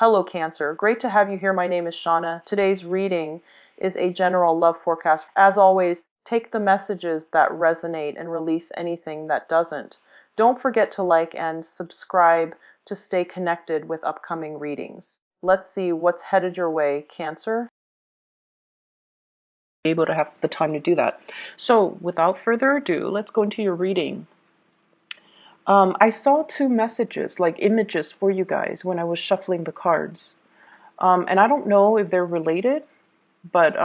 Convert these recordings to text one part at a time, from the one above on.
Hello Cancer, great to have you here. My name is Shauna. Today's reading is a general love forecast. As always, take the messages that resonate and release anything that doesn't. Don't forget to like and subscribe to stay connected with upcoming readings. Let's see what's headed your way, Cancer. Able to have the time to do that. So without further ado, let's go into your reading. I saw two messages, like images for you guys when I was shuffling the cards. And I don't know if they're related, but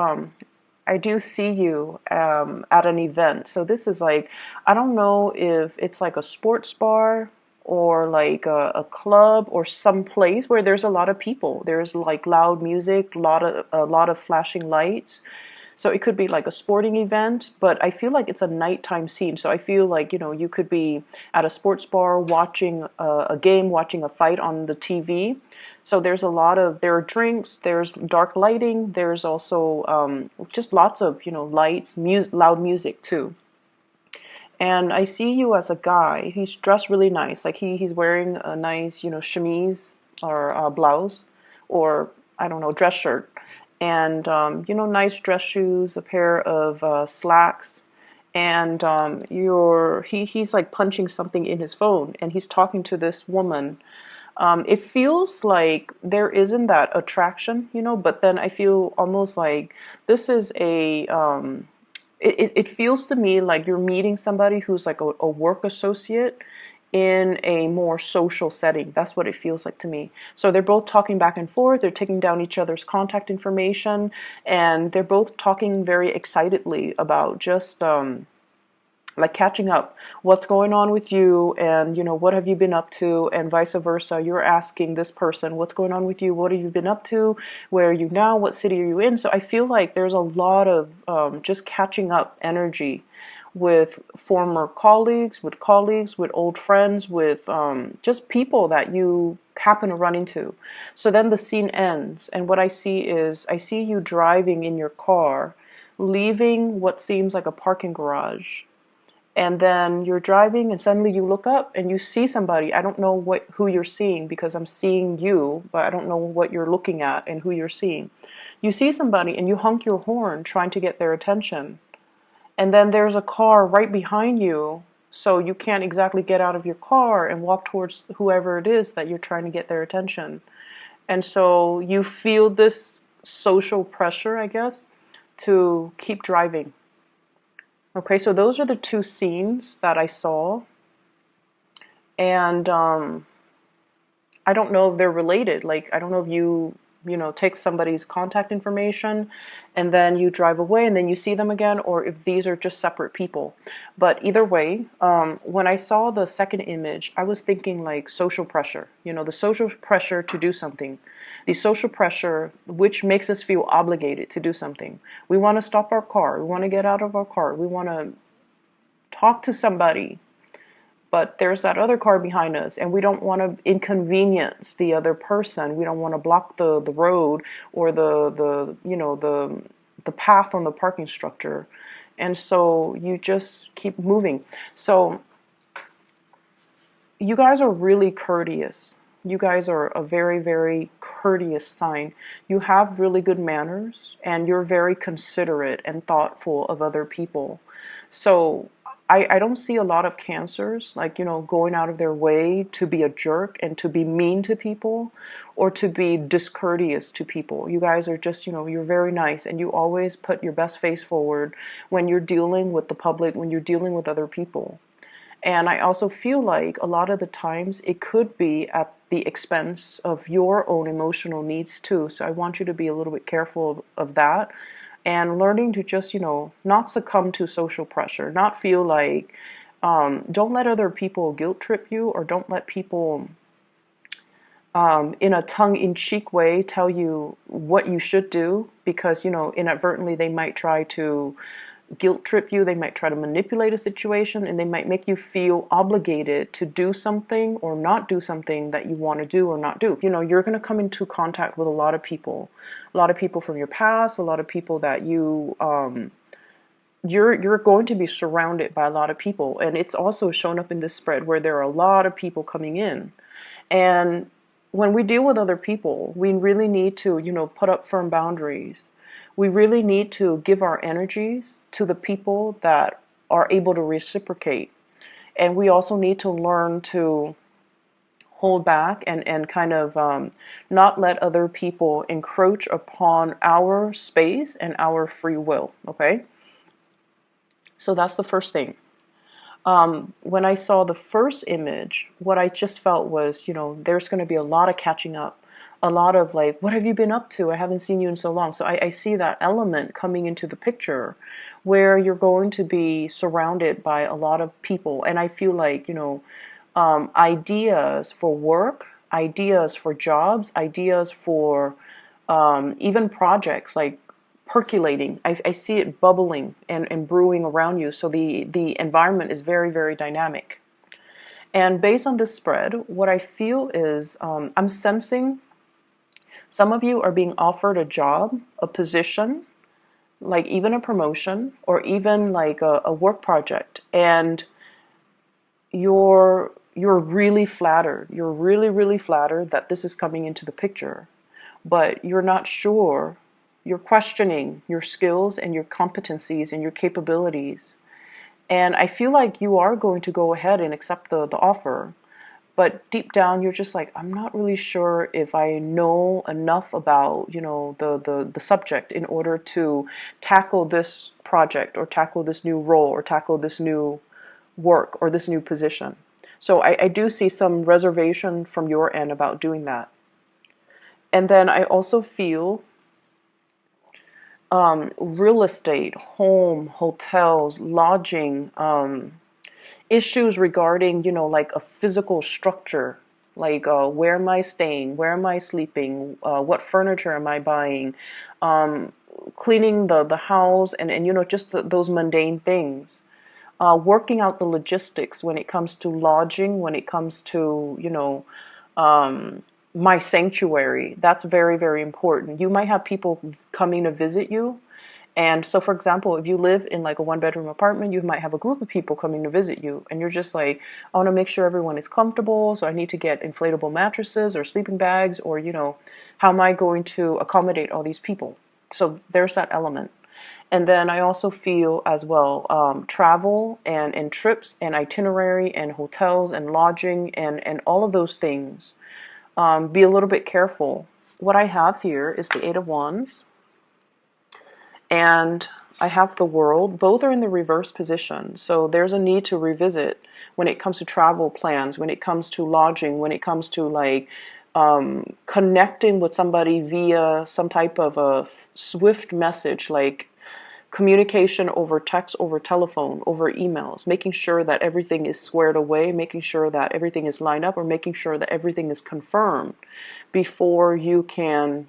I do see you at an event. So this is like, I don't know if it's like a sports bar or like a club or some place where there's a lot of people. There's like loud music, a lot of flashing lights. So it could be like a sporting event, but I feel like it's a nighttime scene. So I feel like, you know, you could be at a sports bar watching a game, watching a fight on the TV. So there are drinks, there's dark lighting, there's also just lots of, you know, lights, loud music too. And I see you as a guy. He's dressed really nice. Like he's wearing a nice, you know, chemise or blouse or, I don't know, dress shirt. And, you know, nice dress shoes, a pair of slacks. And he's like punching something in his phone and he's talking to this woman. It feels like there isn't that attraction, you know, but then I feel almost like this is it feels to me like you're meeting somebody who's like a work associate in a more social setting. That's what it feels like to me. So they're both talking back and forth, they're taking down each other's contact information, and they're both talking very excitedly about just like catching up, what's going on with you, and you know, what have you been up to, and vice versa. You're asking this person, what's going on with you, what have you been up to, where are you now, what city are you in. So I feel like there's a lot of just catching up energy with former colleagues, with old friends, with just people that you happen to run into. So then the scene ends, and what I see you driving in your car, leaving what seems like a parking garage. And then you're driving and suddenly you look up and you see somebody. I don't know who you're seeing because I'm seeing you, but I don't know what you're looking at and who you're seeing. You see somebody and you honk your horn trying to get their attention. And then there's a car right behind you, so you can't exactly get out of your car and walk towards whoever it is that you're trying to get their attention. And so you feel this social pressure, I guess, to keep driving. Okay, so those are the two scenes that I saw. And I don't know if they're related. Like, I don't know if you know, take somebody's contact information and then you drive away and then you see them again, or if these are just separate people. But either way, when I saw the second image, I was thinking like social pressure, you know, the social pressure to do something, the social pressure which makes us feel obligated to do something. We want to stop our car, we want to get out of our car, we want to talk to somebody, but there's that other car behind us and we don't want to inconvenience the other person. We don't want to block the road or the you know, the path on the parking structure. And so you just keep moving. So you guys are really courteous. You guys are a very, very courteous sign. You have really good manners and you're very considerate and thoughtful of other people. So I don't see a lot of Cancers, like, you know, going out of their way to be a jerk and to be mean to people or to be discourteous to people. You guys are just, you know, you're very nice and you always put your best face forward when you're dealing with the public, when you're dealing with other people. And I also feel like a lot of the times it could be at the expense of your own emotional needs too. So I want you to be a little bit careful of that. And learning to just, you know, not succumb to social pressure, not feel like, don't let other people guilt trip you, or don't let people in a tongue-in-cheek way tell you what you should do, because, you know, inadvertently they might try to guilt trip you, they might try to manipulate a situation, and they might make you feel obligated to do something or not do something that you want to do or not do. You know, you're going to come into contact with a lot of people from your past, a lot of people that you're going to be surrounded by a lot of people. And it's also shown up in this spread where there are a lot of people coming in. And when we deal with other people, we really need to, put up firm boundaries. We really need to give our energies to the people that are able to reciprocate. And we also need to learn to hold back and kind of not let other people encroach upon our space and our free will, okay? So that's the first thing. When I saw the first image, what I just felt was, there's going to be a lot of catching up, a lot of like, what have you been up to? I haven't seen you in so long. So I see that element coming into the picture where you're going to be surrounded by a lot of people. And I feel like, ideas for work, ideas for jobs, ideas for even projects like percolating. I see it bubbling and brewing around you. So the environment is very, very dynamic. And based on this spread, what I feel is I'm sensing some of you are being offered a job, a position, like even a promotion, or even like a work project. And you're really flattered. You're really, really flattered that this is coming into the picture. But you're not sure. You're questioning your skills and your competencies and your capabilities. And I feel like you are going to go ahead and accept the offer. But deep down, you're just like, I'm not really sure if I know enough about, the subject in order to tackle this project or tackle this new role or tackle this new work or this new position. So I do see some reservation from your end about doing that. And then I also feel real estate, home, hotels, lodging, issues regarding, like a physical structure, like where am I staying, where am I sleeping, what furniture am I buying, cleaning the house, and just those mundane things. Working out the logistics when it comes to lodging, when it comes to, my sanctuary. That's very, very important. You might have people coming to visit you. And so, for example, if you live in like a one-bedroom apartment, you might have a group of people coming to visit you. And you're just like, I want to make sure everyone is comfortable. So I need to get inflatable mattresses or sleeping bags or, how am I going to accommodate all these people? So there's that element. And then I also feel as well travel and trips and itinerary and hotels and lodging and all of those things. Be a little bit careful. What I have here is the Eight of Wands. And I have the World. Both are in the reverse position. So there's a need to revisit when it comes to travel plans, when it comes to lodging, when it comes to like connecting with somebody via some type of a swift message, like communication over text, over telephone, over emails, making sure that everything is squared away, making sure that everything is lined up, or making sure that everything is confirmed before you can,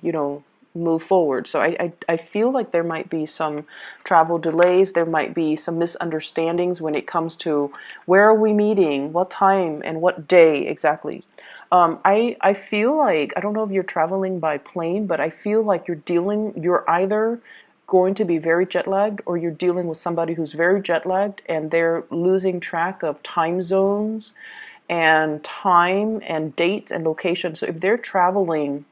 move forward. So I feel like there might be some travel delays, there might be some misunderstandings when it comes to where are we meeting, what time, and what day exactly. I feel like, I don't know if you're traveling by plane, but I feel like you're either going to be very jet lagged or you're dealing with somebody who's very jet lagged and they're losing track of time zones and time and dates and locations. So if they're traveling,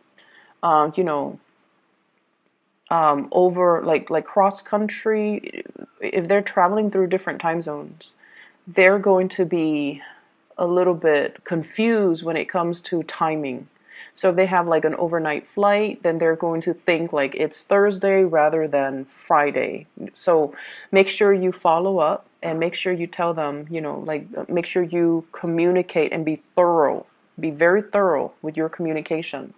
over like cross country, if they're traveling through different time zones, they're going to be a little bit confused when it comes to timing. So if they have like an overnight flight, then they're going to think like it's Thursday rather than Friday. So make sure you follow up and make sure you tell them, make sure you communicate and be thorough. Be very thorough with your communication.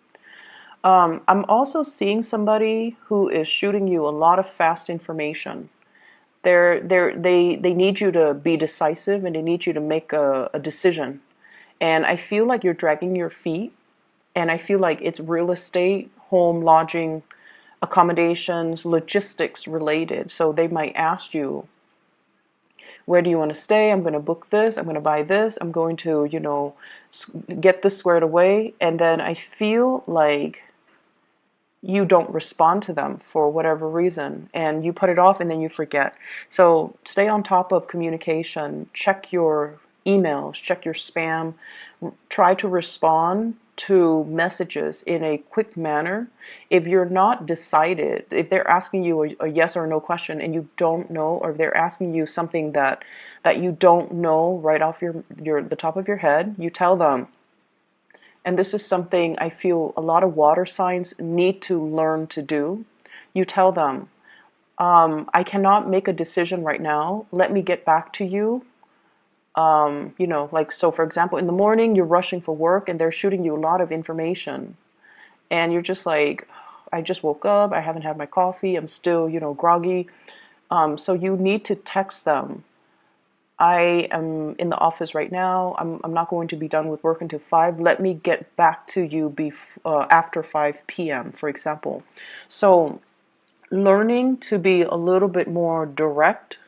I'm also seeing somebody who is shooting you a lot of fast information. They need you to be decisive and they need you to make a decision. And I feel like you're dragging your feet. And I feel like it's real estate, home, lodging, accommodations, logistics related. So they might ask you, where do you want to stay? I'm going to book this. I'm going to buy this. I'm going to, get this squared away. And then I feel like you don't respond to them for whatever reason. And you put it off and then you forget. So stay on top of communication. Check your emails. Check your spam. Try to respond to messages in a quick manner, if you're not decided, if they're asking you a yes or no question and you don't know, or if they're asking you something that you don't know right off the top of your head, you tell them. And this is something I feel a lot of water signs need to learn to do. You tell them, I cannot make a decision right now. Let me get back to you. You know, like, so for example, in the morning, you're rushing for work and they're shooting you a lot of information. And you're just like, I just woke up. I haven't had my coffee. I'm still, you know, groggy. So you need to text them. I am in the office right now. I'm not going to be done with work until 5. Let me get back to you after 5 p.m., for example. So learning to be a little bit more direct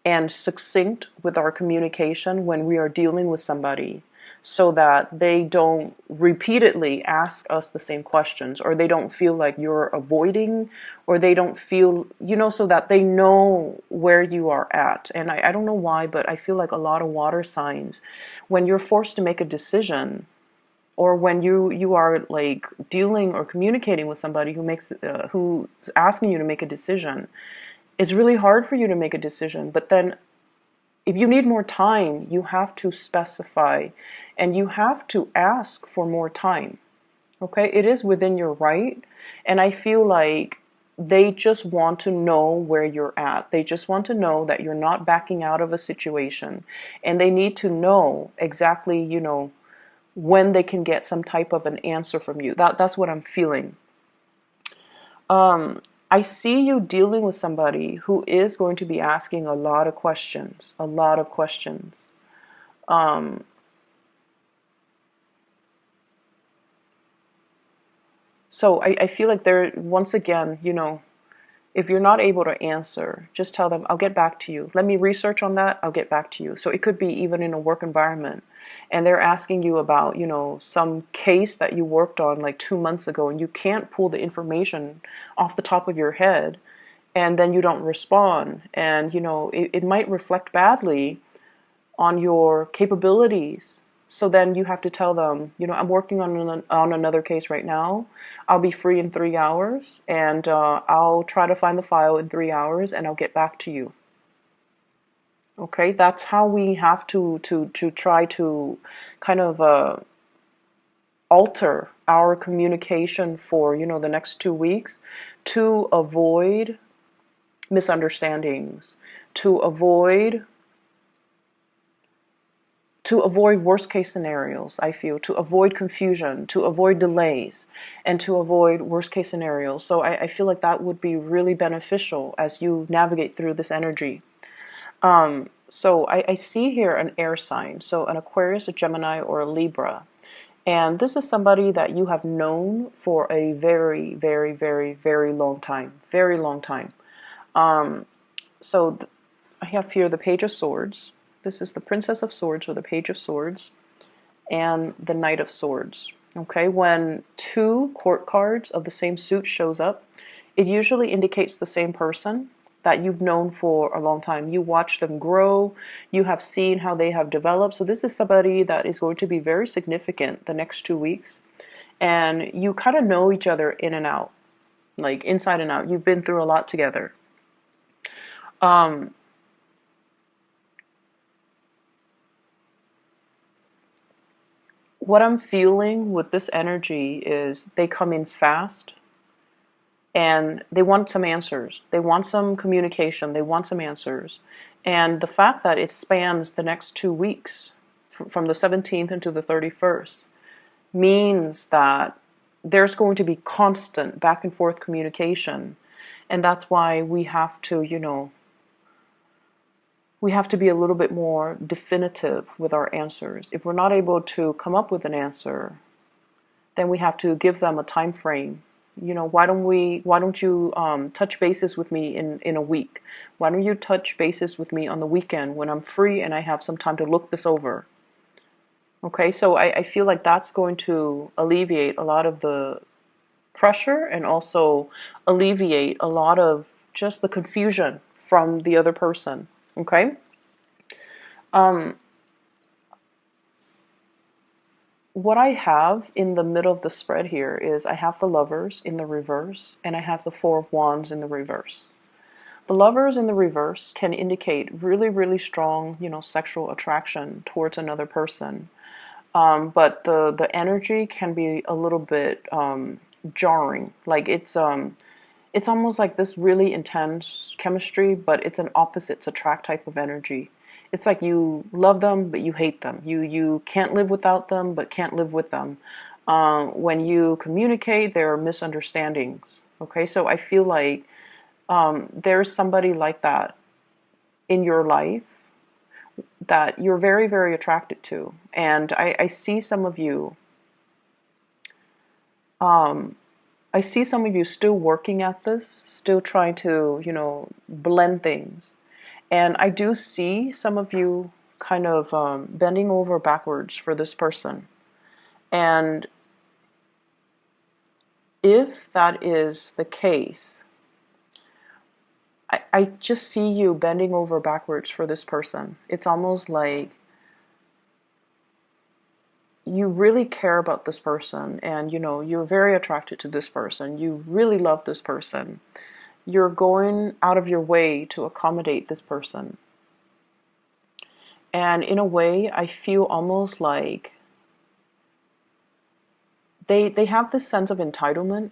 and succinct with our communication when we are dealing with somebody, so that they don't repeatedly ask us the same questions, or they don't feel like you're avoiding, or they don't feel, you know, so that they know where you are at. And I don't know why, but I feel like a lot of water signs, when you're forced to make a decision, or when you are like dealing or communicating with somebody who's asking you to make a decision, it's really hard for you to make a decision. But then if you need more time, you have to specify and you have to ask for more time. Okay? It is within your right. And I feel like they just want to know where you're at. They just want to know that you're not backing out of a situation. And they need to know exactly, you know, when they can get some type of an answer from you. That's what I'm feeling. I see you dealing with somebody who is going to be asking a lot of questions, a lot of questions. So I feel like they're, once again, you know, if you're not able to answer, just tell them, I'll get back to you. Let me research on that. I'll get back to you. So it could be even in a work environment. And they're asking you about, you know, some case that you worked on like 2 months ago, and you can't pull the information off the top of your head, and then you don't respond. And, you know, it might reflect badly on your capabilities. So then you have to tell them, you know, I'm working on another case right now. I'll be free in 3 hours, and I'll try to find the file in 3 hours, and I'll get back to you. Okay, that's how we have to try to kind of alter our communication for, you know, the next 2 weeks, to avoid misunderstandings, to avoid worst case scenarios. I feel, to avoid confusion, to avoid delays, and to avoid worst case scenarios. So I feel like that would be really beneficial as you navigate through this energy. So I see here an air sign, so an Aquarius, a Gemini, or a Libra. And this is somebody that you have known for a very, very, very, very long time. Very long time. So I have here the Page of Swords. This is the Princess of Swords, or the Page of Swords, and the Knight of Swords. Okay, when 2 court cards of the same suit shows up, it usually indicates the same person that you've known for a long time. You watch them grow, you have seen how they have developed. So this is somebody that is going to be very significant the next 2 weeks. And you kind of know each other in and out, like inside and out. You've been through a lot together. What I'm feeling with this energy is they come in fast, and they want some answers. They want some communication. They want some answers. And the fact that it spans the next 2 weeks, from the 17th into the 31st, means that there's going to be constant back and forth communication. And that's why we have to, you know, we have to be a little bit more definitive with our answers. If we're not able to come up with an answer, then we have to give them a time frame. You know, why don't you touch bases with me in a week? Why don't you touch bases with me on the weekend when I'm free and I have some time to look this over? Okay, so I feel like that's going to alleviate a lot of the pressure, and also alleviate a lot of just the confusion from the other person. Okay? what I have in the middle of the spread here is I have the Lovers in the reverse, and I have the Four of Wands in the reverse. The Lovers in the reverse can indicate really, really strong, sexual attraction towards another person. But the energy can be a little bit jarring. Like it's almost like this really intense chemistry, but it's an opposites attract type of energy. It's like you love them, but you hate them. You can't live without them, but can't live with them. When you communicate, there are misunderstandings. Okay, so I feel like there's somebody like that in your life that you're very, very attracted to. And I see some of you, I see some of you still working at this, still trying to, blend things. And I do see some of you kind of bending over backwards for this person. And if that is the case, I just see you bending over backwards for this person. It's almost like you really care about this person, and you're very attracted to this person. You really love this person. You're going out of your way to accommodate this person. And in a way, I feel almost like they have this sense of entitlement.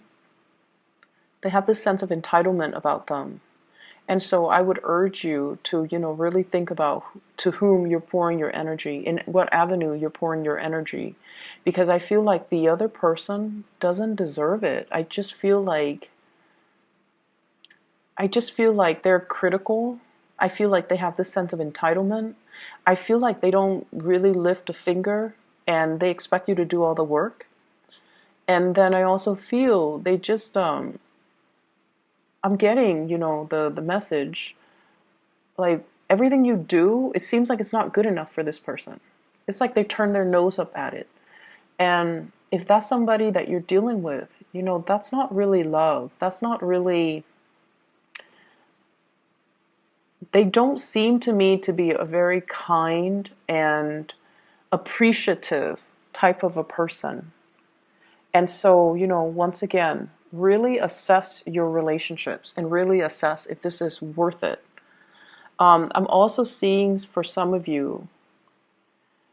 They have this sense of entitlement about them. And so I would urge you to, really think about to whom you're pouring your energy, in what avenue you're pouring your energy. Because I feel like the other person doesn't deserve it. I just feel like they're critical. I feel like they have this sense of entitlement. I feel like they don't really lift a finger and they expect you to do all the work. And then I also feel they just I'm getting, the message. Like everything you do, it seems like it's not good enough for this person. It's like they turn their nose up at it. And if that's somebody that you're dealing with, that's not really love. That's not really, they don't seem to me to be a very kind and appreciative type of a person. And so, once again, really assess your relationships and really assess if this is worth it. I'm also seeing for some of you,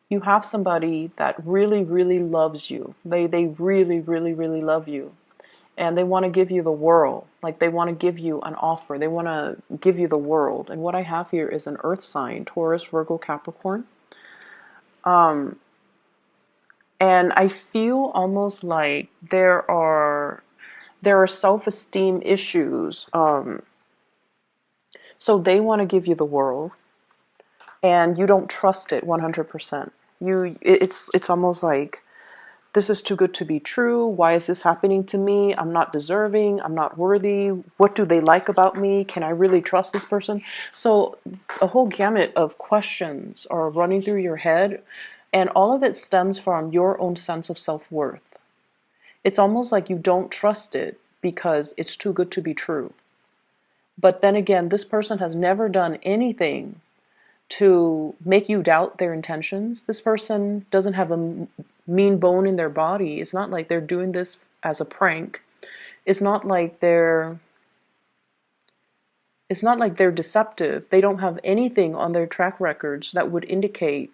you have somebody that really, really loves you. They really, really, really love you. And they want to give you the world. Like they want to give you an offer. They want to give you the world. And what I have here is an earth sign, Taurus, Virgo, Capricorn. And I feel almost like there are self-esteem issues. So they want to give you the world, and you don't trust it 100%. It's almost like, this is too good to be true. Why is this happening to me? I'm not deserving. I'm not worthy. What do they like about me? Can I really trust this person? So a whole gamut of questions are running through your head, and all of it stems from your own sense of self-worth. It's almost like you don't trust it because it's too good to be true. But then again, this person has never done anything to make you doubt their intentions. This person doesn't have a mean bone in their body. It's not like they're doing this as a prank. It's not like they're deceptive. They don't have anything on their track records that would indicate,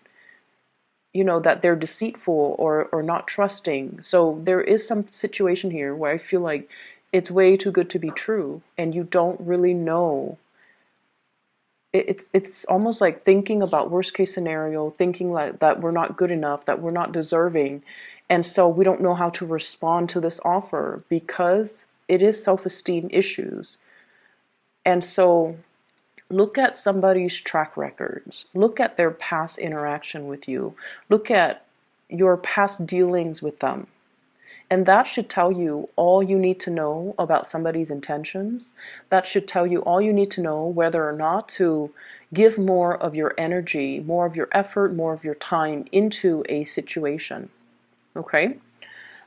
that they're deceitful or not trusting. So there is some situation here where I feel like it's way too good to be true, and you don't really know. It's almost like thinking about worst case scenario, thinking like that we're not good enough, that we're not deserving. And so we don't know how to respond to this offer because it is self-esteem issues. And so look at somebody's track records. Look at their past interaction with you. Look at your past dealings with them. And that should tell you all you need to know about somebody's intentions. That should tell you all you need to know whether or not to give more of your energy, more of your effort, more of your time into a situation. Okay?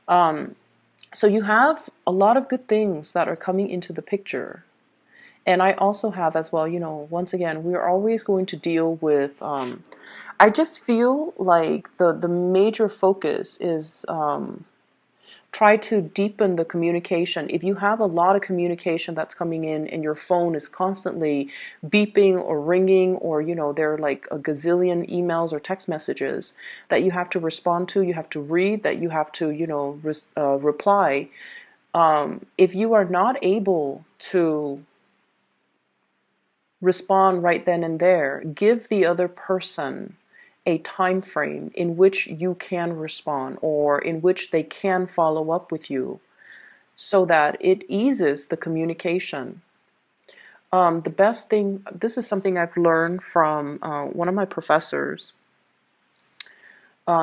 So you have a lot of good things that are coming into the picture. And I also have as well, once again, we're always going to deal with I just feel like the major focus is try to deepen the communication. If you have a lot of communication that's coming in and your phone is constantly beeping or ringing, or there are like a gazillion emails or text messages that you have to respond to, you have to read, that you have to reply. If you are not able to respond right then and there, give the other person a time frame in which you can respond, or in which they can follow up with you, so that it eases the communication. The best thing, this is something I've learned from one of my professors.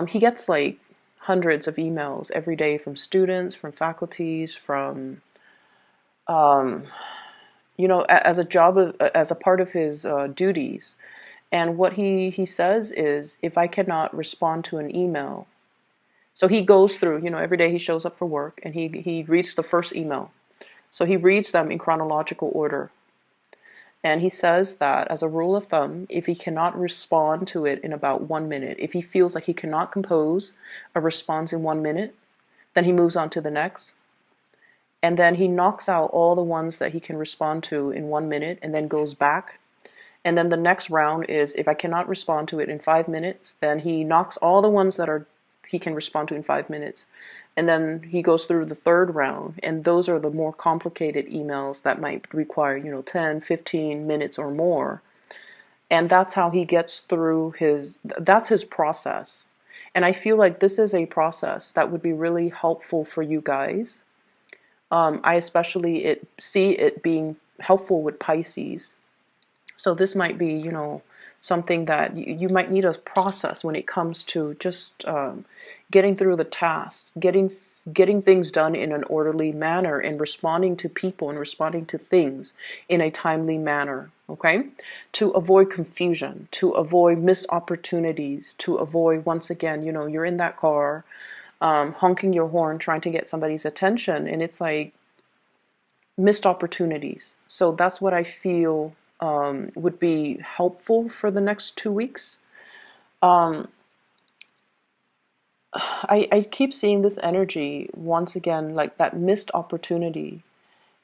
He gets like hundreds of emails every day from students, from faculties, from um, as a job as a part of his duties. And what he says is, if I cannot respond to an email, so he goes through, every day he shows up for work and he reads the first email. So he reads them in chronological order. And he says that, as a rule of thumb, if he cannot respond to it in about 1 minute, if he feels like he cannot compose a response in 1 minute, then he moves on to the next. And then he knocks out all the ones that he can respond to in 1 minute and then goes back. And then the next round is, if I cannot respond to it in 5 minutes, then he knocks all the ones that he can respond to in 5 minutes. And then he goes through the third round, and those are the more complicated emails that might require, 10, 15 minutes or more. And that's how he gets through that's his process. And I feel like this is a process that would be really helpful for you guys. I especially see it being helpful with Pisces. So this might be, something that you might need a process when it comes to just getting through the tasks, getting things done in an orderly manner, and responding to people and responding to things in a timely manner, okay? To avoid confusion, to avoid missed opportunities, to avoid, once again, you're in that car, honking your horn, trying to get somebody's attention, and it's like missed opportunities. So that's what I feel would be helpful for the next 2 weeks. Um, I keep seeing this energy once again, like that missed opportunity.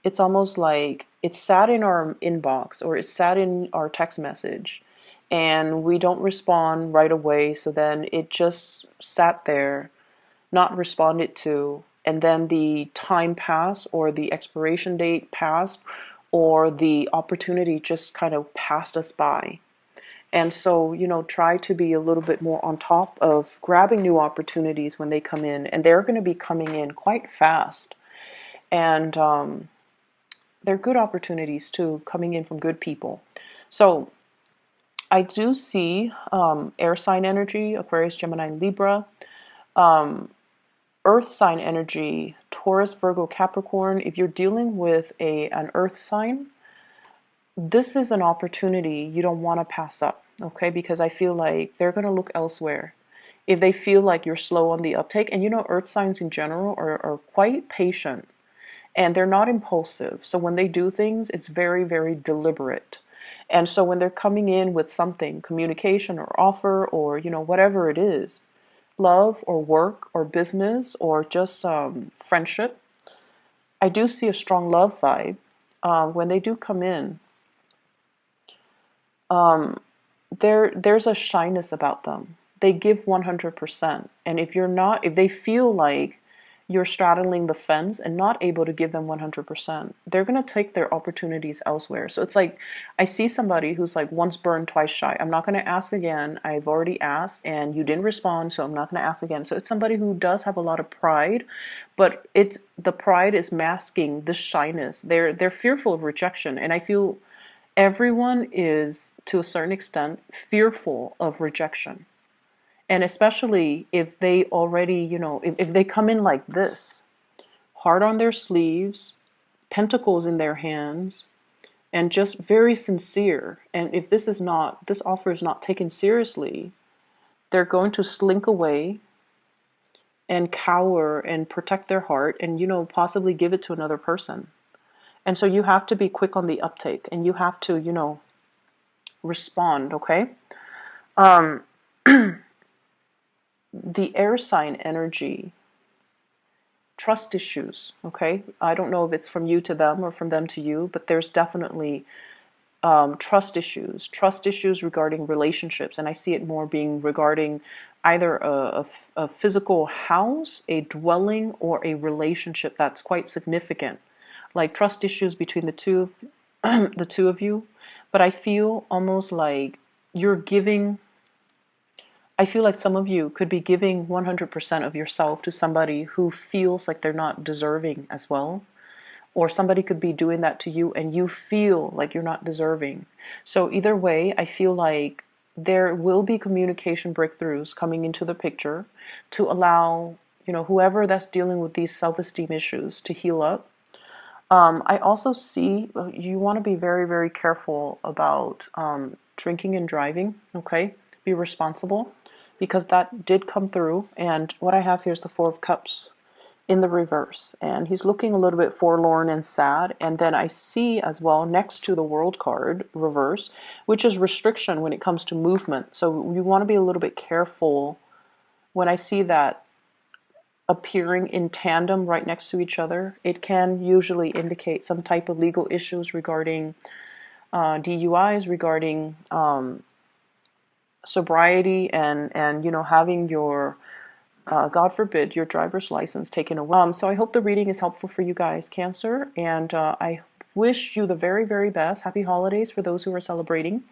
It's almost like it's sat in our inbox, or it's sat in our text message, and we don't respond right away. So then it just sat there, not responded to, and then the time passed, or the expiration date passed, or the opportunity just kind of passed us by. And so, try to be a little bit more on top of grabbing new opportunities when they come in, and they're going to be coming in quite fast. And they're good opportunities too, coming in from good people. So I do see air sign energy, Aquarius, Gemini, Libra. Earth sign energy, Taurus, Virgo, Capricorn. If you're dealing with an earth sign, this is an opportunity you don't want to pass up, okay? Because I feel like they're going to look elsewhere if they feel like you're slow on the uptake. And earth signs in general are quite patient, and they're not impulsive. So when they do things, it's very, very deliberate. And so when they're coming in with something, communication or offer, or whatever it is, love or work or business or just friendship, I do see a strong love vibe. When they do come in, there's a shyness about them. They give 100%. And if they feel like you're straddling the fence and not able to give them 100%, they're going to take their opportunities elsewhere. So it's like, I see somebody who's like once burned, twice shy. I'm not going to ask again. I've already asked and you didn't respond, so I'm not going to ask again. So it's somebody who does have a lot of pride, but the pride is masking this shyness. They're fearful of rejection. And I feel everyone is, to a certain extent, fearful of rejection. And especially if they already, if they come in like this, heart on their sleeves, pentacles in their hands, and just very sincere. And if this offer is not taken seriously, they're going to slink away and cower and protect their heart and, possibly give it to another person. And so you have to be quick on the uptake, and you have to, respond, okay? the air sign energy, trust issues, okay? I don't know if it's from you to them or from them to you, but there's definitely trust issues regarding relationships. And I see it more being regarding either a physical house, a dwelling, or a relationship that's quite significant. Like trust issues between the the two of you. But I feel almost like you're giving, I feel like some of you could be giving 100% of yourself to somebody who feels like they're not deserving as well. Or somebody could be doing that to you and you feel like you're not deserving. So either way, I feel like there will be communication breakthroughs coming into the picture to allow, you know, whoever that's dealing with these self-esteem issues to heal up. I also see you want to be very, very careful about drinking and driving, okay? Be responsible because that did come through. And what I have here is the Four of Cups in the reverse. And he's looking a little bit forlorn and sad. And then I see as well next to the World card, reverse, which is restriction when it comes to movement. So you want to be a little bit careful when I see that appearing in tandem right next to each other. It can usually indicate some type of legal issues regarding DUIs, regarding sobriety, and you know, having your God forbid, your driver's license taken away. So I hope the reading is helpful for you guys, Cancer, and I wish you the very, very best. Happy holidays for those who are celebrating.